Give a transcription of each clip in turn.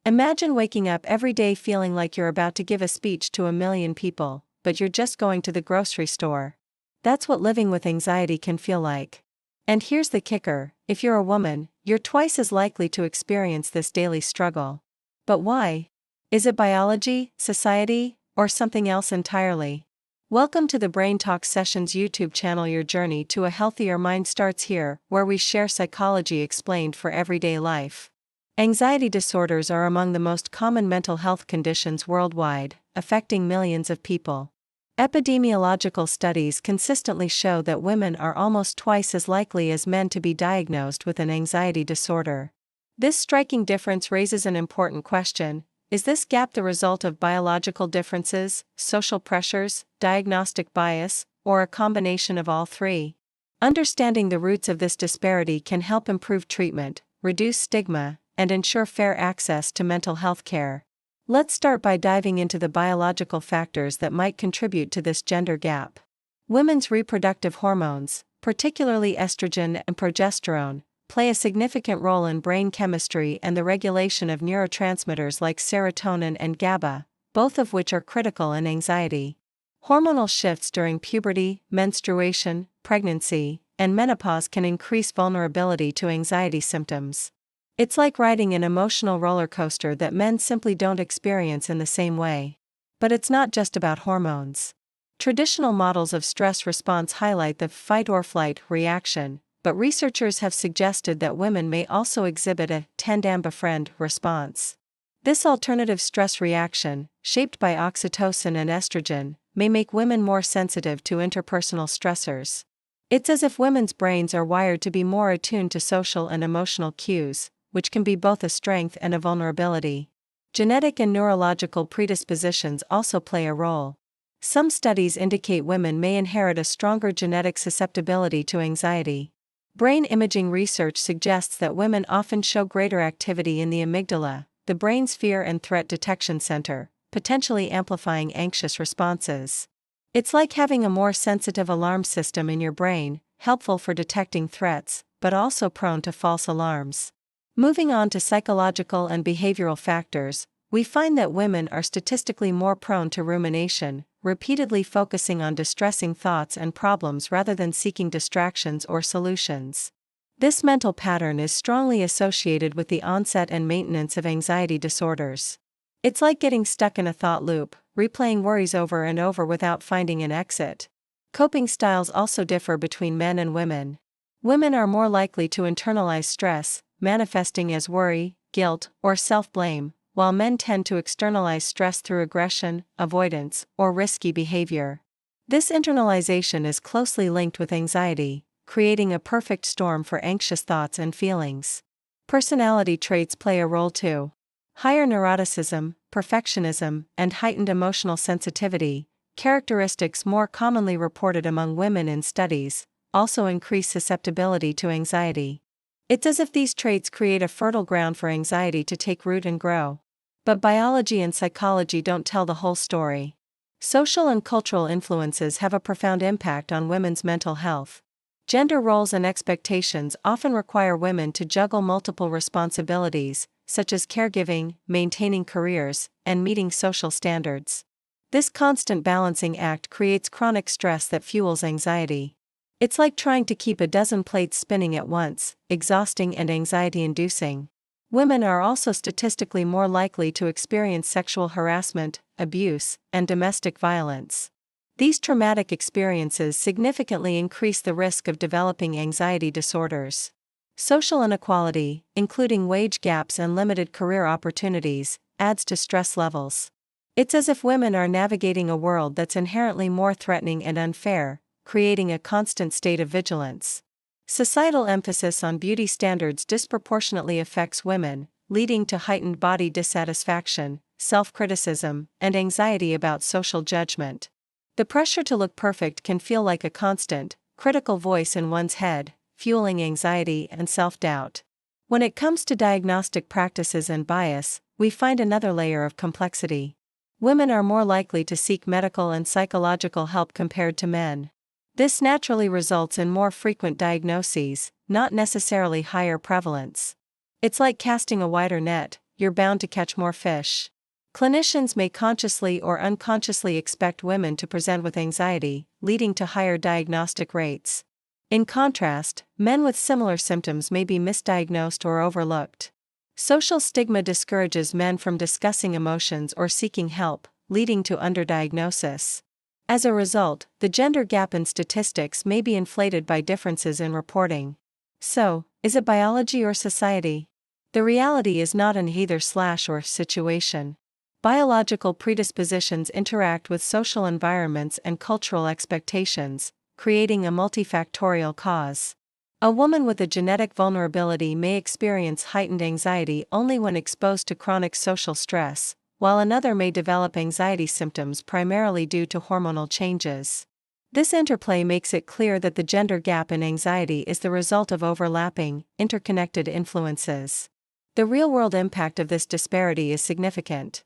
Imagine waking up every day feeling like you're about to give a speech to a million people, but you're just going to the grocery store. That's what living with anxiety can feel like. And here's the kicker: if you're a woman, you're twice as likely to experience this daily struggle. But why? Is it biology, society, or something else entirely? Welcome to the Brain Talk Sessions YouTube channel. Your journey to a healthier mind starts here, where we share psychology explained for everyday life. Anxiety disorders are among the most common mental health conditions worldwide, affecting millions of people. Epidemiological studies consistently show that women are almost twice as likely as men to be diagnosed with an anxiety disorder. This striking difference raises an important question: is this gap the result of biological differences, social pressures, diagnostic bias, or a combination of all three? Understanding the roots of this disparity can help improve treatment, reduce stigma, and ensure fair access to mental health care. Let's start by diving into the biological factors that might contribute to this gender gap. Women's reproductive hormones, particularly estrogen and progesterone, play a significant role in brain chemistry and the regulation of neurotransmitters like serotonin and GABA, both of which are critical in anxiety. Hormonal shifts during puberty, menstruation, pregnancy, and menopause can increase vulnerability to anxiety symptoms. It's like riding an emotional roller coaster that men simply don't experience in the same way. But it's not just about hormones. Traditional models of stress response highlight the fight-or-flight reaction, but researchers have suggested that women may also exhibit a tend-am-befriend response. This alternative stress reaction, shaped by oxytocin and estrogen, may make women more sensitive to interpersonal stressors. It's as if women's brains are wired to be more attuned to social and emotional cues, which can be both a strength and a vulnerability. Genetic and neurological predispositions also play a role. Some studies indicate women may inherit a stronger genetic susceptibility to anxiety. Brain imaging research suggests that women often show greater activity in the amygdala, the brain's fear and threat detection center, potentially amplifying anxious responses. It's like having a more sensitive alarm system in your brain, helpful for detecting threats, but also prone to false alarms. Moving on to psychological and behavioral factors, we find that women are statistically more prone to rumination, repeatedly focusing on distressing thoughts and problems rather than seeking distractions or solutions. This mental pattern is strongly associated with the onset and maintenance of anxiety disorders. It's like getting stuck in a thought loop, replaying worries over and over without finding an exit. Coping styles also differ between men and women. Women are more likely to internalize stress, manifesting as worry, guilt, or self-blame, while men tend to externalize stress through aggression, avoidance, or risky behavior. This internalization is closely linked with anxiety, creating a perfect storm for anxious thoughts and feelings. Personality traits play a role too. Higher neuroticism, perfectionism, and heightened emotional sensitivity, characteristics more commonly reported among women in studies, also increase susceptibility to anxiety. It's as if these traits create a fertile ground for anxiety to take root and grow. But biology and psychology don't tell the whole story. Social and cultural influences have a profound impact on women's mental health. Gender roles and expectations often require women to juggle multiple responsibilities, such as caregiving, maintaining careers, and meeting social standards. This constant balancing act creates chronic stress that fuels anxiety. It's like trying to keep a dozen plates spinning at once, exhausting and anxiety-inducing. Women are also statistically more likely to experience sexual harassment, abuse, and domestic violence. These traumatic experiences significantly increase the risk of developing anxiety disorders. Social inequality, including wage gaps and limited career opportunities, adds to stress levels. It's as if women are navigating a world that's inherently more threatening and unfair, creating a constant state of vigilance. Societal emphasis on beauty standards disproportionately affects women, leading to heightened body dissatisfaction, self-criticism, and anxiety about social judgment. The pressure to look perfect can feel like a constant, critical voice in one's head, fueling anxiety and self-doubt. When it comes to diagnostic practices and bias, we find another layer of complexity. Women are more likely to seek medical and psychological help compared to men. This naturally results in more frequent diagnoses, not necessarily higher prevalence. It's like casting a wider net, you're bound to catch more fish. Clinicians may consciously or unconsciously expect women to present with anxiety, leading to higher diagnostic rates. In contrast, men with similar symptoms may be misdiagnosed or overlooked. Social stigma discourages men from discussing emotions or seeking help, leading to underdiagnosis. As a result, the gender gap in statistics may be inflated by differences in reporting. So, is it biology or society? The reality is not an either/or situation. Biological predispositions interact with social environments and cultural expectations, creating a multifactorial cause. A woman with a genetic vulnerability may experience heightened anxiety only when exposed to chronic social stress, while another may develop anxiety symptoms primarily due to hormonal changes. This interplay makes it clear that the gender gap in anxiety is the result of overlapping, interconnected influences. The real-world impact of this disparity is significant.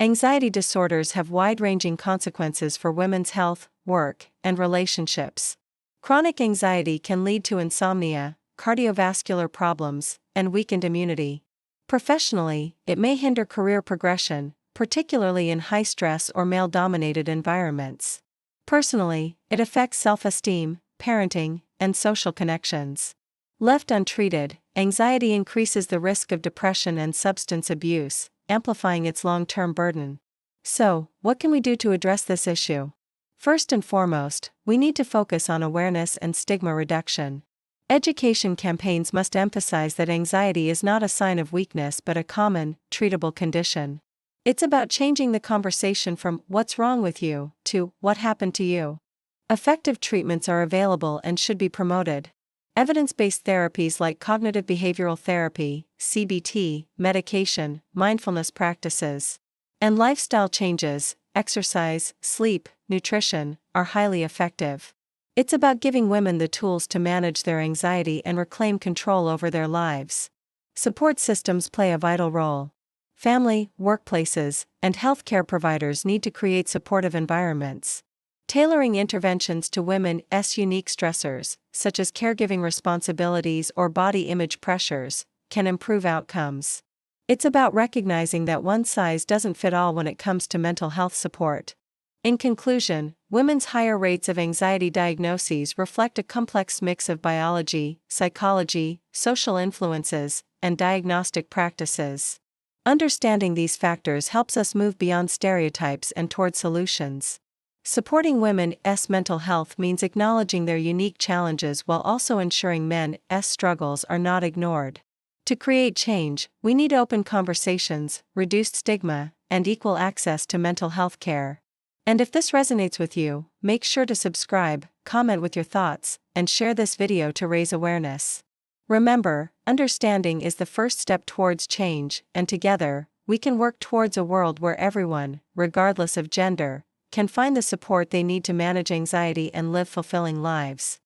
Anxiety disorders have wide-ranging consequences for women's health, work, and relationships. Chronic anxiety can lead to insomnia, cardiovascular problems, and weakened immunity. Professionally, it may hinder career progression, particularly in high-stress or male-dominated environments. Personally, it affects self-esteem, parenting, and social connections. Left untreated, anxiety increases the risk of depression and substance abuse, amplifying its long-term burden. So, what can we do to address this issue? First and foremost, we need to focus on awareness and stigma reduction. Education campaigns must emphasize that anxiety is not a sign of weakness but a common, treatable condition. It's about changing the conversation from "what's wrong with you" to "what happened to you." Effective treatments are available and should be promoted. Evidence-based therapies like cognitive behavioral therapy, CBT, medication, mindfulness practices, and lifestyle changes, exercise, sleep, nutrition, are highly effective. It's about giving women the tools to manage their anxiety and reclaim control over their lives. Support systems play a vital role. Family, workplaces, and healthcare providers need to create supportive environments. Tailoring interventions to women's unique stressors, such as caregiving responsibilities or body image pressures, can improve outcomes. It's about recognizing that one size doesn't fit all when it comes to mental health support. In conclusion, women's higher rates of anxiety diagnoses reflect a complex mix of biology, psychology, social influences, and diagnostic practices. Understanding these factors helps us move beyond stereotypes and toward solutions. Supporting women's mental health means acknowledging their unique challenges while also ensuring men's struggles are not ignored. To create change, we need open conversations, reduced stigma, and equal access to mental health care. And if this resonates with you, make sure to subscribe, comment with your thoughts, and share this video to raise awareness. Remember, understanding is the first step towards change, and together, we can work towards a world where everyone, regardless of gender, can find the support they need to manage anxiety and live fulfilling lives.